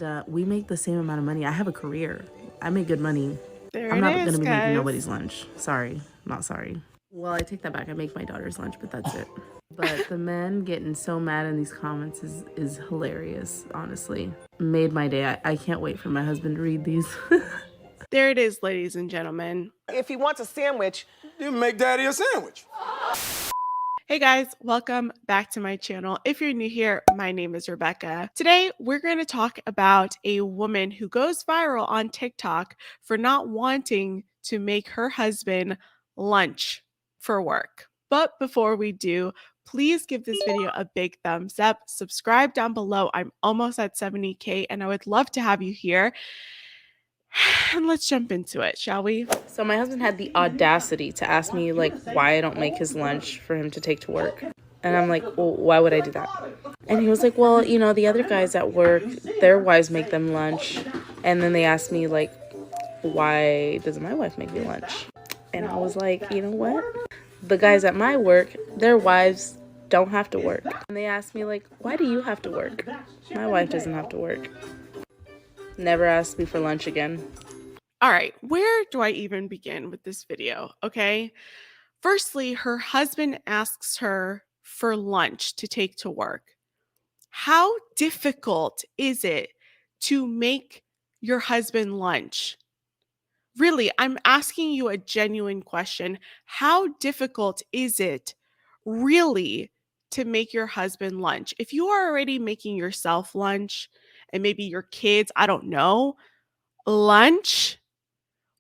and we make the same amount of money. I have a career. I make good money. There I'm it not is, going to be making guys. nobody's lunch. Sorry. Not sorry. Well, I take that back. I make my daughter's lunch, but that's it. But the men getting so mad in these comments is hilarious, honestly. Made my day. I can't wait for my husband to read these. There it is, ladies and gentlemen. If he wants a sandwich, you make daddy a sandwich. Hey guys, welcome back to my channel. If you're new here, my name is Rebecca. Today, we're going to talk about a woman who goes viral on TikTok for not wanting to make her husband lunch for work. But before we do, please give this video a big thumbs up. Subscribe down below. I'm almost at 70K and I would love to have you here. And let's jump into it, shall we? So my husband had the audacity to ask me like why I don't make his lunch for him to take to work. And I'm like, well, why would I do that? And he was like, well, you know, the other guys at work, their wives make them lunch. And then they asked me like, why doesn't my wife make me lunch? And I was like, you know what? The guys at my work, their wives don't have to work. And they asked me like, why do you have to work? My wife doesn't have to work. Never asked me for lunch again. All right, where do I even begin with this video? Okay. Firstly, her husband asks her for lunch to take to work. How difficult is it to make your husband lunch? Really, I'm asking you a genuine question. How difficult is it really to make your husband lunch? If you are already making yourself lunch and maybe your kids, I don't know, lunch,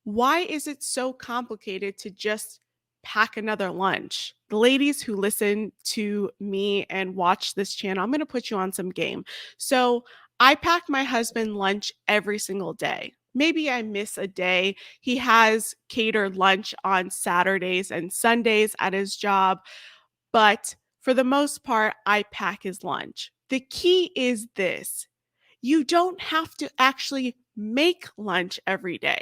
why is it so complicated to just pack another lunch? The ladies who listen to me and watch this channel, I'm going to put you on some game. So I pack my husband lunch every single day. Maybe I miss a day. He has catered lunch on Saturdays and Sundays at his job, but for the most part, I pack his lunch. The key is this: you don't have to actually make lunch every day.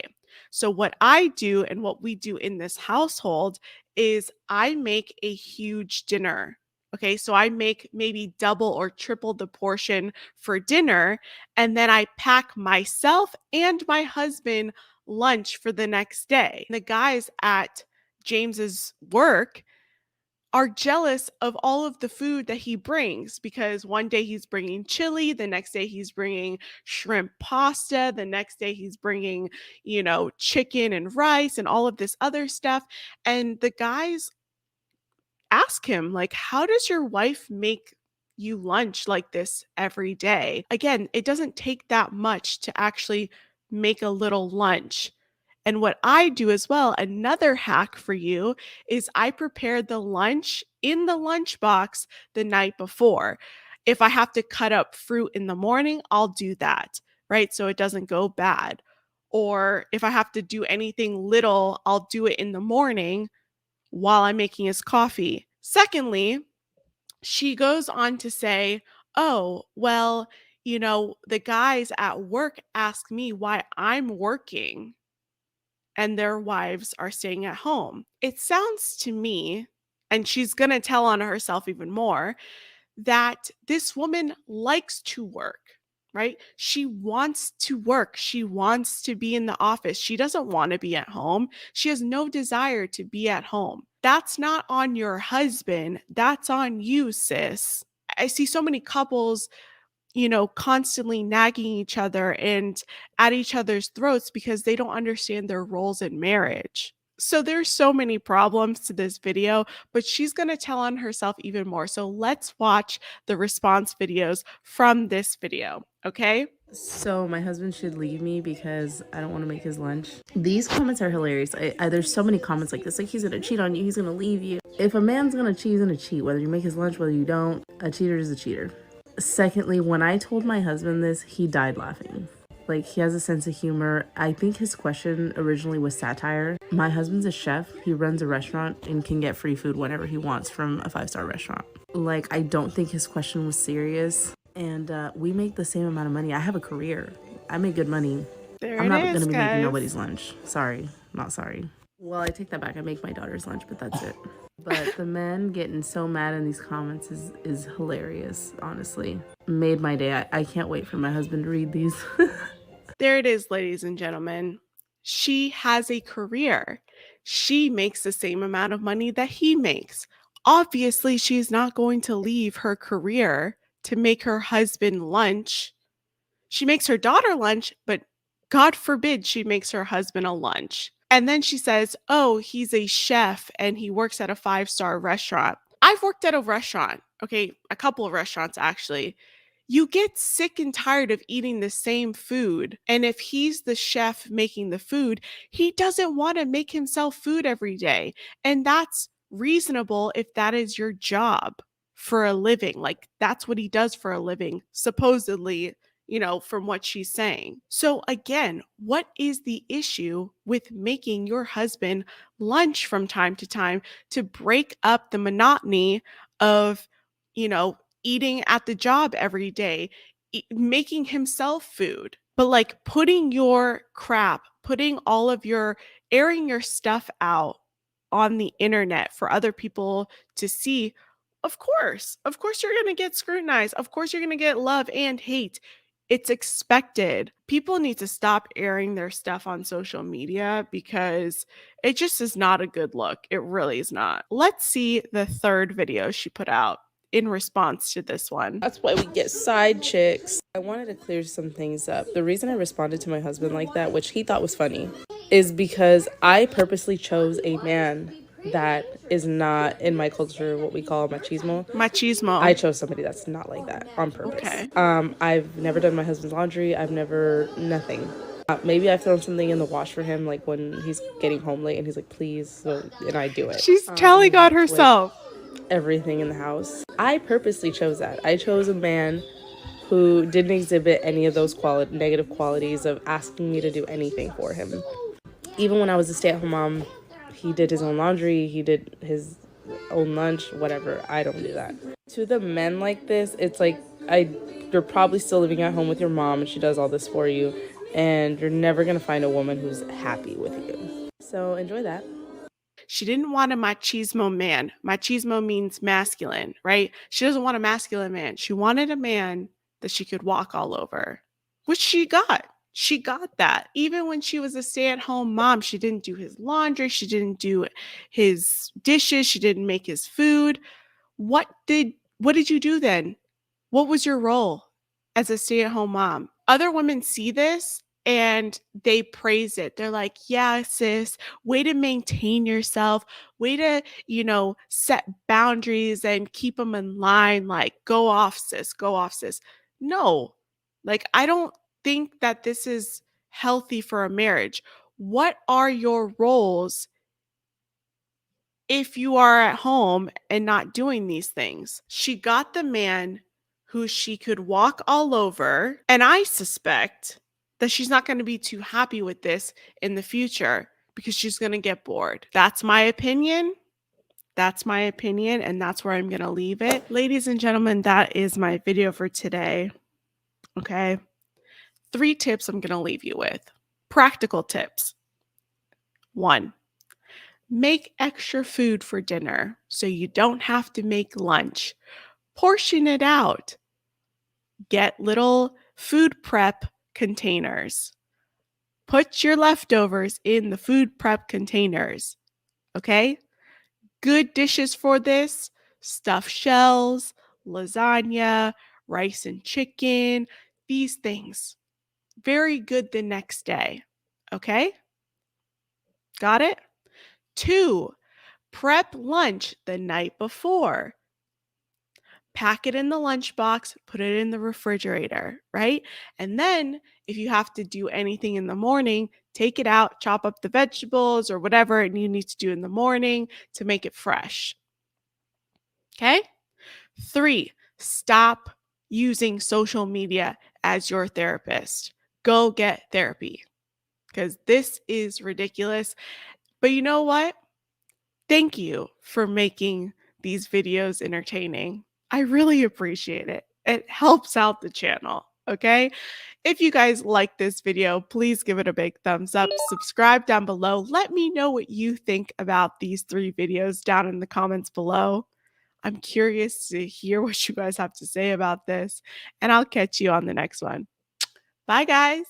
So what I do and what we do in this household is I make a huge dinner. Okay, so I make maybe double or triple the portion for dinner, and then I pack myself and my husband lunch for the next day. The guys at James's work are jealous of all of the food that he brings, because one day he's bringing chili, the next day he's bringing shrimp pasta, the next day he's bringing, you know, chicken and rice and all of this other stuff. And the guys ask him, like, how does your wife make you lunch like this every day? Again, it doesn't take that much to actually make a little lunch. And what I do as well, another hack for you, is I prepare the lunch in the lunchbox the night before. If I have to cut up fruit in the morning, I'll do that, right? So it doesn't go bad. Or if I have to do anything little, I'll do it in the morning while I'm making his coffee. Secondly, she goes on to say, oh, well, you know, the guys at work ask me why I'm working and their wives are staying at home. It sounds to me, and she's going to tell on herself even more, that this woman likes to work, right? She wants to work. She wants to be in the office. She doesn't want to be at home. She has no desire to be at home. That's not on your husband. That's on you, sis. I see so many couples, you know, constantly nagging each other and at each other's throats because they don't understand their roles in marriage. So there's so many problems to this video, but she's going to tell on herself even more. So let's watch the response videos from this video, okay? So my husband should leave me because I don't want to make his lunch. These comments are hilarious. There's so many comments like this, like he's going to cheat on you, he's going to leave you. If a man's going to cheat, he's going to cheat. Whether you make his lunch, whether you don't, a cheater is a cheater. Secondly, when I told my husband this, he died laughing. Like, he has a sense of humor. I think his question originally was satire. My husband's a chef. He runs a restaurant and can get free food whenever he wants from a 5-star restaurant. Like, I don't think his question was serious. And we make the same amount of money. I have a career. I make good money. I'm not going to be making nobody's lunch. Sorry. Not sorry. Well, I take that back. I make my daughter's lunch, but that's it. But the men getting so mad in these comments is hilarious, honestly. Made my day. I can't wait for my husband to read these. There it is, ladies and gentlemen. She has a career. She makes the same amount of money that he makes. Obviously, she's not going to leave her career to make her husband lunch. She makes her daughter lunch, but God forbid she makes her husband a lunch. And then she says, oh, he's a chef and he works at a 5-star restaurant. I've worked at a restaurant, okay, a couple of restaurants actually. You get sick and tired of eating the same food. And if he's the chef making the food, he doesn't want to make himself food every day. And that's reasonable if that is your job for a living. Like, that's what he does for a living, supposedly, from what she's saying. So again, what is the issue with making your husband lunch from time to time to break up the monotony of, eating at the job every day, making himself food? But like putting your crap, putting all of your, airing your stuff out on the internet for other people to see, of course you're going to get scrutinized. Of course you're going to get love and hate. It's expected. People need to stop airing their stuff on social media because it just is not a good look. It really is not. Let's see the third video she put out in response to this one. That's why we get side chicks. I wanted to clear some things up. The reason I responded to my husband like that, which he thought was funny, is because I purposely chose a man that is not in my culture what we call machismo. I chose somebody that's not like that on purpose. Okay. I've never done my husband's laundry. I've never nothing. Maybe I've thrown something in the wash for him, like when he's getting home late and he's like, please, so, and I do it. She's telling on herself. Everything in the house. I purposely chose that. I chose a man who didn't exhibit any of those negative qualities of asking me to do anything for him. Even when I was a stay-at-home mom, he did his own laundry, he did his own lunch, whatever. I don't do that. To the men like this, it's like, you're probably still living at home with your mom and she does all this for you, and you're never gonna find a woman who's happy with you. So enjoy that. She didn't want a machismo man. Machismo means masculine, right? She doesn't want a masculine man. She wanted a man that she could walk all over, which she got. She got that. Even when she was a stay-at-home mom, she didn't do his laundry. She didn't do his dishes. She didn't make his food. What did you do then? What was your role as a stay-at-home mom? Other women see this and they praise it. They're like, yeah, sis, way to maintain yourself, way to, set boundaries and keep them in line. Like, go off, sis, go off, sis. No, like, I don't think that this is healthy for a marriage. What are your roles if you are at home and not doing these things? She got the man who she could walk all over, and I suspect that she's not going to be too happy with this in the future because she's going to get bored. That's my opinion. And that's where I'm going to leave it. Ladies and gentlemen, that is my video for today. Okay. 3 tips I'm going to leave you with. Practical tips. 1, make extra food for dinner so you don't have to make lunch. Portion it out. Get little food prep containers. Put your leftovers in the food prep containers. Okay? Good dishes for this: stuffed shells, lasagna, rice and chicken, these things. Very good the next day. Okay? Got it? 2, prep lunch the night before. Pack it in the lunchbox, put it in the refrigerator, right? And then if you have to do anything in the morning, take it out, chop up the vegetables or whatever you need to do in the morning to make it fresh. Okay? 3, stop using social media as your therapist. Go get therapy because this is ridiculous. But you know what? Thank you for making these videos entertaining. I really appreciate it. It helps out the channel. Okay. If you guys like this video, please give it a big thumbs up. Subscribe down below. Let me know what you think about these 3 videos down in the comments below. I'm curious to hear what you guys have to say about this, and I'll catch you on the next one. Bye, guys.